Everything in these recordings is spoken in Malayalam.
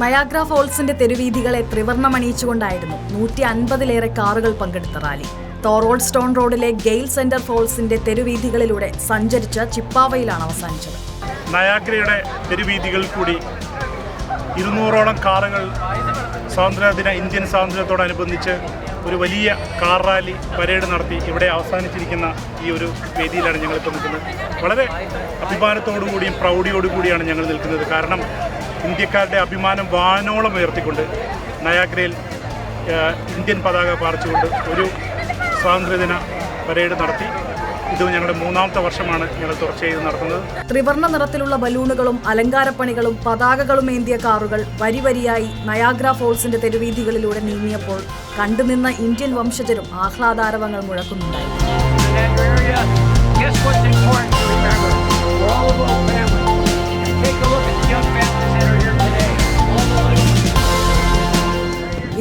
നയാഗ്ര ഫോൾസിന്റെ തെരുവീഥികളെ ത്രിവർണ്ണമണിയിച്ചുകൊണ്ടായിരുന്നു 150-ലേറെ കാറുകൾ പങ്കെടുത്ത റാലി. തോറോഡ് സ്റ്റോൺ റോഡിലെ ഗെയിൽ സെന്റർ ഫോൾസിന്റെ തെരുവീഥികളിലൂടെ സഞ്ചരിച്ച ചിപ്പാവയിലാണ് അവസാനിച്ചത്. നയാഗ്രയുടെ തെരുവീഥികളിൽ കൂടി 200ഓളം കാറുകൾ ഇന്ത്യൻ സ്വാതന്ത്ര്യത്തോടനുബന്ധിച്ച് ഒരു വലിയ കാർ റാലി പരേഡ് നടത്തി ഇവിടെ അവസാനിച്ചിരിക്കുന്ന ഈ ഒരു വേദിയിലാണ് ഞങ്ങളിപ്പോൾ നിൽക്കുന്നത്. വളരെ അഭിമാനത്തോടു കൂടിയും പ്രൗഢിയോടുകൂടിയാണ് ഞങ്ങൾ നിൽക്കുന്നത്. കാരണം ഇന്ത്യക്കാരുടെ അഭിമാനം വാനോളം ഉയർത്തിക്കൊണ്ട് നയാഗ്രയിൽ ഇന്ത്യൻ പതാക പാറിച്ചുകൊണ്ട് ഒരു സ്വാതന്ത്ര്യദിന പരേഡ് നടത്തി. ഇത് ഞങ്ങളുടെ 3ാമത്തെ വർഷമാണ് ഞങ്ങൾ തുടർച്ചയായി നടത്തുന്നത്. ത്രിവർണ്ണ നിറത്തിലുള്ള ബലൂണുകളും അലങ്കാരപ്പണികളും പതാകകളും ഏന്തിയ കാറുകൾ വരിവരിയായി നയാഗ്ര ഫോൾസിന്റെ തെരുവീഥികളിലൂടെ നീങ്ങിയപ്പോൾ കണ്ടുനിന്ന ഇന്ത്യൻ വംശജരും ആഹ്ലാദാരവങ്ങൾ മുഴക്കുന്നുണ്ടായിരുന്നു.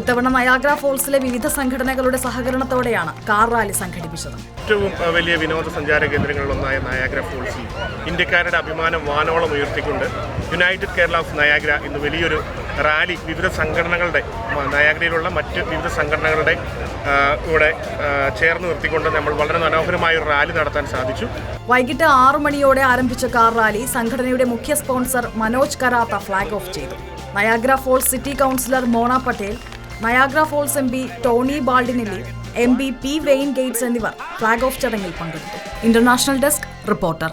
ഇത്തവണ നയാഗ്ര ഫോൾസിലെ വിവിധ സംഘടനകളുടെ സഹകരണത്തോടെയാണ് കാർ റാലി സംഘടിപ്പിച്ചത്. ഏറ്റവും വലിയ വിനോദസഞ്ചാര കേന്ദ്രങ്ങളിലൊന്നായ നയാഗ്ര ഫോൾസിൽ ഇന്ത്യക്കാരുടെ അഭിമാനം വാനോളം ഉയർത്തിക്കൊണ്ട് യുണൈറ്റഡ് കേരള ഓഫ് നയാഗ്ര ഇന്ന് വലിയൊരു റാലി വിവിധ സംഘടനകളുടെ നയാഗ്രയിലുള്ള മറ്റ് വിവിധ സംഘടനകളുടെ കൂടെ ചേർന്ന് നിർത്തിക്കൊണ്ട് നമ്മൾ വളരെ മനോഹരമായ ഒരു റാലി നടത്താൻ സാധിച്ചു. വൈകിട്ട് 6 മണിയോടെ ആരംഭിച്ച കാർ റാലി സംഘടനയുടെ മുഖ്യ sponsor Manoj Karatha flag off ചെയ്തു. Niagara Falls city councillor Mona Patel, Niagara Falls MP Tony Baldinelli, MP P Wayne Gates എന്നിവർ ഫ്ളാഗ് ഓഫ് ചടങ്ങിൽ പങ്കെടുത്തു. International desk reporter.